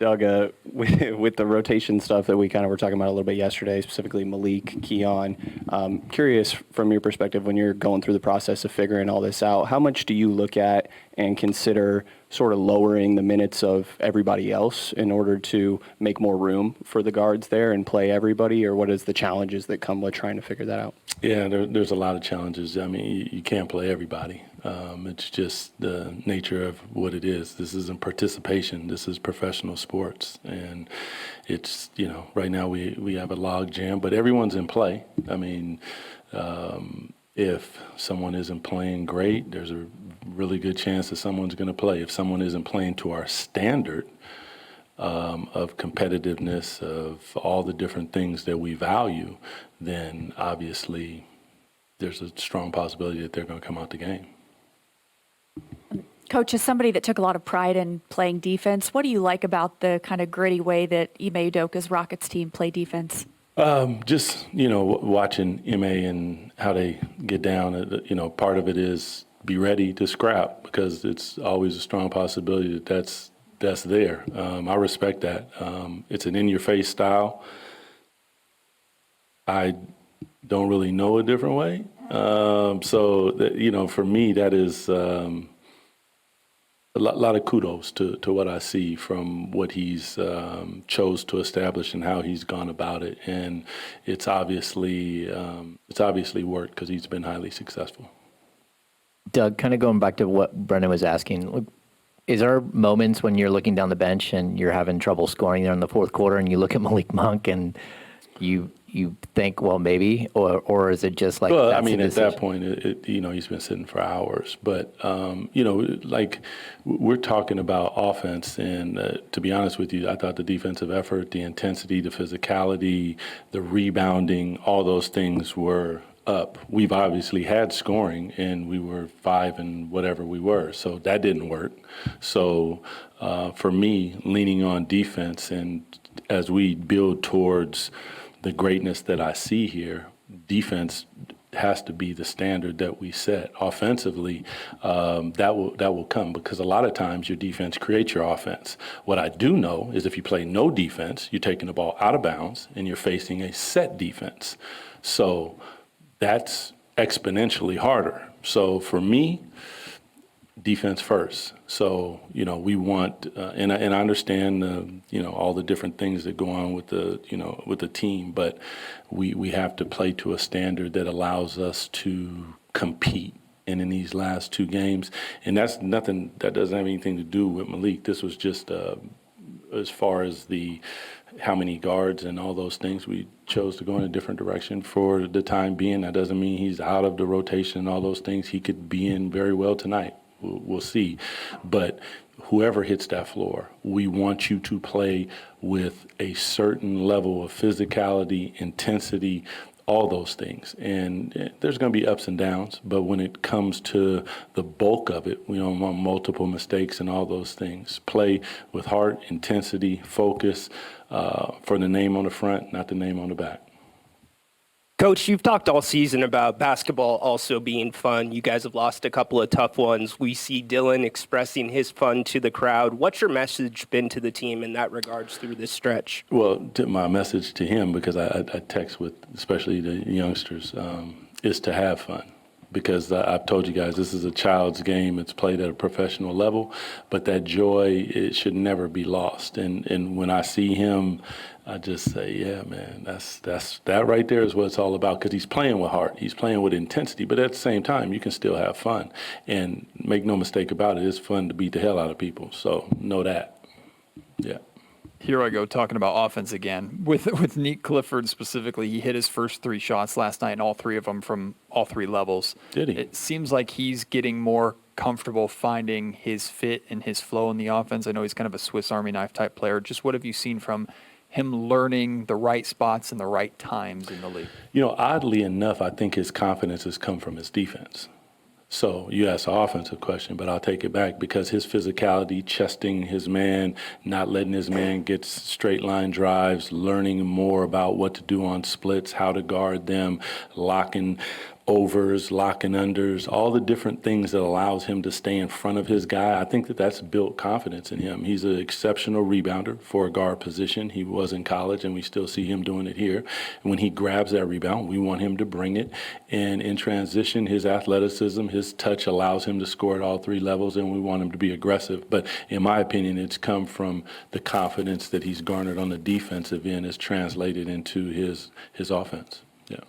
Doug, with the rotation stuff that we kind of were talking about a little bit yesterday, specifically Malik, Keon, curious from your perspective when you're going through the process of figuring all this out, how much do you look at and consider sort of lowering the minutes of everybody else in order to make more room for the guards there and play everybody, or what is the challenges that come with trying to figure that out? Yeah, there's a lot of challenges. I mean, you can't play everybody. It's just the nature of what it is. This isn't participation. This is professional sports. And it's, right now we have a log jam, but everyone's in play. I mean, if someone isn't playing great, there's a really good chance that someone's going to play. If someone isn't playing to our standard of competitiveness, of all the different things that we value, then obviously there's a strong possibility that they're going to come out the game. Coach, as somebody that took a lot of pride in playing defense, what do you like about the kind of gritty way that Ime Udoka's Rockets team play defense? Just, watching Ime and how they get down, part of it is be ready to scrap, because it's always a strong possibility that that's there. I respect that. It's an in-your-face style. I don't really know a different way. For me, that is a lot of kudos to what I see from what he's chose to establish and how he's gone about it. And it's obviously worked, because he's been highly successful. Doug, kind of going back to what Brendan was asking, is there moments when you're looking down the bench and you're having trouble scoring there in the fourth quarter and you look at Malik Monk and you think, well, maybe, or is it just like? Well, I mean, at that point, he's been sitting for hours. But like we're talking about offense, and to be honest with you, I thought the defensive effort, the intensity, the physicality, the rebounding, all those things were up. We've obviously had scoring, and we were 5 and whatever we were, so that didn't work. So for me, leaning on defense, and as we build towards the greatness that I see here, defense has to be the standard that we set. Offensively, that will come, because a lot of times your defense creates your offense. What I do know is if you play no defense, you're taking the ball out of bounds and you're facing a set defense. So that's exponentially harder. So for me, defense first. So, we want, and I understand, all the different things that go on with the team, but we have to play to a standard that allows us to compete. And in these last 2 games, and that doesn't have anything to do with Malik. This was just as far as how many guards and all those things, we chose to go in a different direction for the time being. That doesn't mean he's out of the rotation and all those things. He could be in very well tonight. We'll see. But whoever hits that floor, we want you to play with a certain level of physicality, intensity, all those things. And there's going to be ups and downs, but when it comes to the bulk of it, we don't want multiple mistakes and all those things. Play with heart, intensity, focus, for the name on the front, not the name on the back. Coach, you've talked all season about basketball also being fun. You guys have lost a couple of tough ones. We see Dylan expressing his fun to the crowd. What's your message been to the team in that regards through this stretch? Well, my message to him, because I text with especially the youngsters, is to have fun. Because I've told you guys, this is a child's game. It's played at a professional level, but that joy, it should never be lost. And when I see him, I just say, yeah, man, that right there is what it's all about, because he's playing with heart. He's playing with intensity, but at the same time, you can still have fun. And make no mistake about it, it's fun to beat the hell out of people. So know that. Yeah. Here I go talking about offense again. With Nick Clifford specifically, he hit his first 3 shots last night, and all 3 of them from all 3 levels. Did he? It seems like he's getting more comfortable finding his fit and his flow in the offense. I know he's kind of a Swiss Army knife type player. Just what have you seen from him learning the right spots and the right times in the league? Oddly enough, I think his confidence has come from his defense. So you asked an offensive question, but I'll take it back, because his physicality, chesting his man, not letting his man get straight line drives, learning more about what to do on splits, how to guard them, locking overs, lock and unders, all the different things that allows him to stay in front of his guy. I think that that's built confidence in him. He's an exceptional rebounder for a guard position. He was in college, and we still see him doing it here. And when he grabs that rebound, we want him to bring it. And in transition, his athleticism, his touch allows him to score at all three levels, and we want him to be aggressive. But in my opinion, it's come from the confidence that he's garnered on the defensive end is translated into his offense. Yeah.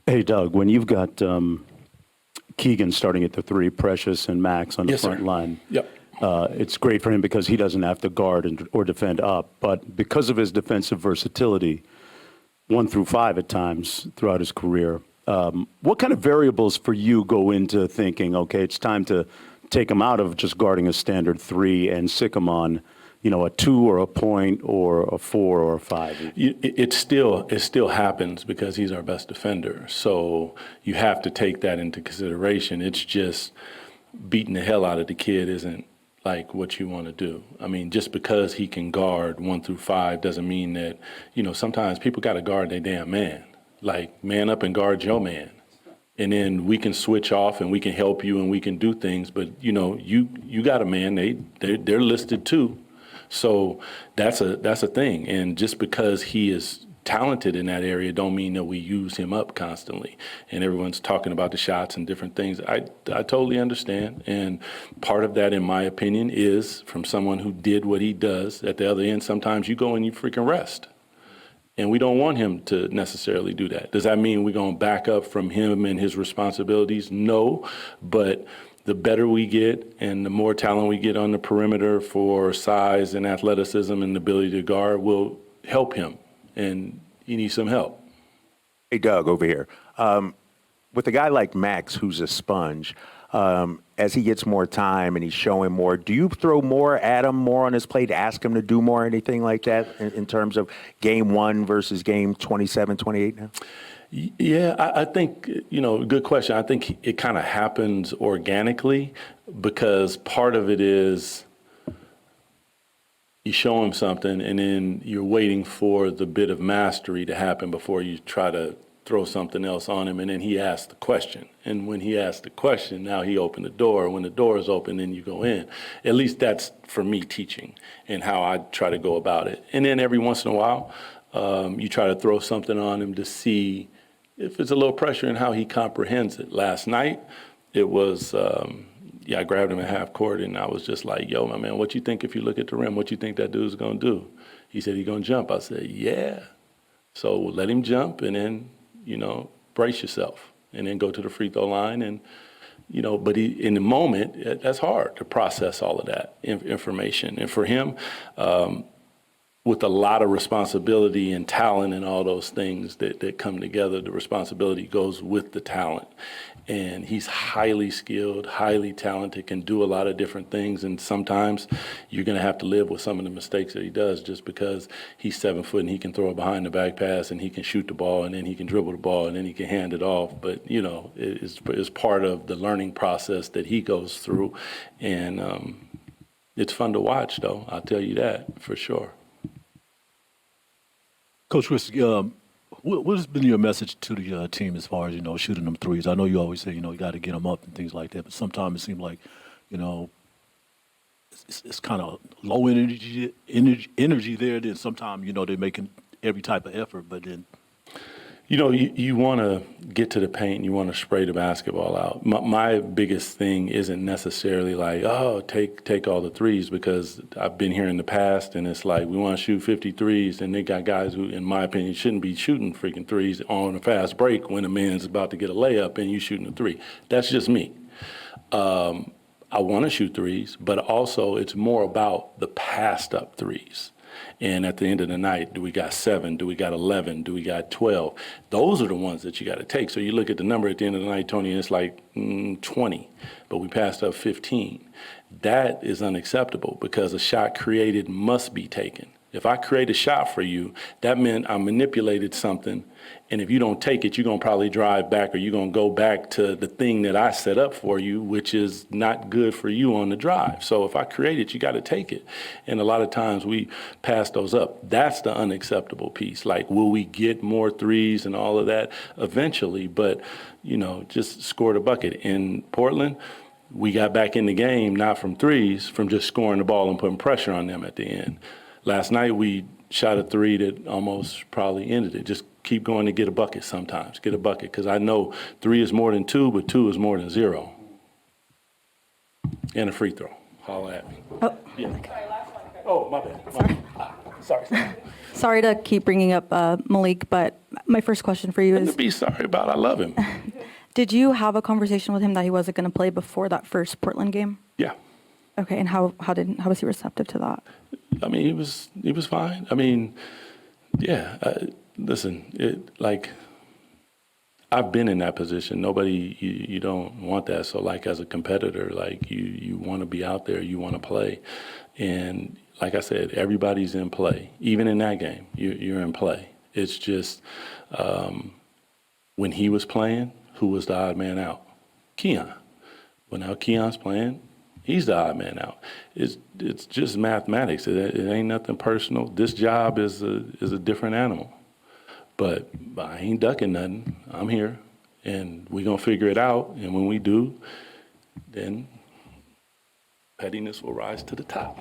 Hey, Doug, when you've got Keegan starting at the three, Precious and Max on the Yes, front sir. line, Yep. it's great for him because he doesn't have to guard or defend up. But because of his defensive versatility, 1 through 5 at times throughout his career, what kind of variables for you go into thinking, okay, it's time to take him out of just guarding a standard 3 and stick him on, a 2 or a point or a 4 or a 5? It still happens because he's our best defender. So you have to take that into consideration. It's just beating the hell out of the kid isn't like what you want to do. I mean, just because he can guard 1 through 5 doesn't mean that, sometimes people got to guard their damn man. Like, man up and guard your man. And then we can switch off and we can help you and we can do things. But, you got a man, they're listed too. So that's a thing. And just because he is talented in that area don't mean that we use him up constantly. And everyone's talking about the shots and different things. I totally understand. And part of that, in my opinion, is from someone who did what he does. At the other end, sometimes you go and you freaking rest. And we don't want him to necessarily do that. Does that mean we're going to back up from him and his responsibilities? No, but the better we get and the more talent we get on the perimeter for size and athleticism and the ability to guard will help him. And he needs some help. Hey, Doug, over here. With a guy like Max, who's a sponge, as he gets more time and he's showing more, do you throw more at him, more on his plate, ask him to do more, anything like that in terms of game 1 versus game 27, 28 now? Yeah, I think, good question. I think it kind of happens organically because part of it is you show him something and then you're waiting for the bit of mastery to happen before you try to throw something else on him. And then he asks the question. And when he asks the question, now he opened the door. When the door is open, then you go in. At least that's for me teaching and how I try to go about it. And then every once in a while, you try to throw something on him to see if it's a little pressure in how he comprehends it. Last night, it was, I grabbed him at half court and I was just like, yo, my man, what you think if you look at the rim? What you think that dude's going to do? He said, he's going to jump. I said, yeah. So let him jump and then, brace yourself and then go to the free throw line. And, but in the moment, that's hard to process all of that information. And for him, with a lot of responsibility and talent and all those things that come together, the responsibility goes with the talent. And he's highly skilled, highly talented, can do a lot of different things. And sometimes you're going to have to live with some of the mistakes that he does just because he's 7 foot and he can throw a behind the back pass and he can shoot the ball and then he can dribble the ball and then he can hand it off. But, it's part of the learning process that he goes through. And it's fun to watch, though. I'll tell you that for sure. Coach Christie, what has been your message to the team as far as, shooting them threes? I know you always say, you got to get them up and things like that, but sometimes it seems like, it's kind of low energy there. Then sometimes, they're making every type of effort, but then. You want to get to the paint and you want to spray the basketball out. My biggest thing isn't necessarily like, take all the threes, because I've been here in the past and it's like we want to shoot 50 threes and they got guys who, in my opinion, shouldn't be shooting freaking threes on a fast break when a man's about to get a layup and you shooting a three. That's just me. I want to shoot threes, but also it's more about the passed up threes. And at the end of the night, do we got 7? Do we got 11? Do we got 12? Those are the ones that you got to take. So you look at the number at the end of the night, Tony, and it's like 20, but we passed up 15. That is unacceptable because a shot created must be taken. If I create a shot for you, that meant I manipulated something. And if you don't take it, you're going to probably drive back, or you're going to go back to the thing that I set up for you, which is not good for you on the drive. So if I create it, you got to take it. And a lot of times we pass those up. That's the unacceptable piece. Like, will we get more threes and all of that eventually? But, you know, just score the bucket. In Portland, we got back in the game, not from threes, from just scoring the ball and putting pressure on them at the end. Last night we shot a three that almost probably ended it. Just keep going to get a bucket sometimes, get a bucket. Because I know 3 is more than 2, but 2 is more than 0. And a free throw. Holla at me. Oh, Yeah. Oh, my bad. Sorry. sorry to keep bringing up Malik, but my first question for you Nothing is, to be sorry about. I love him. did you have a conversation with him that he wasn't going to play before that first Portland game? Yeah. Okay, and how was he receptive to that? I mean, he was fine. I mean, yeah. Listen, I've been in that position. Nobody, you don't want that. So, like, as a competitor, like, you want to be out there, you want to play. And like I said, everybody's in play. Even in that game, you're in play. It's just when he was playing, who was the odd man out? Keon. Well, now Keon's playing. He's the odd man out. It's just mathematics. It ain't nothing personal. This job is a different animal. But I ain't ducking nothing. I'm here, and we're going to figure it out. And when we do, then pettiness will rise to the top.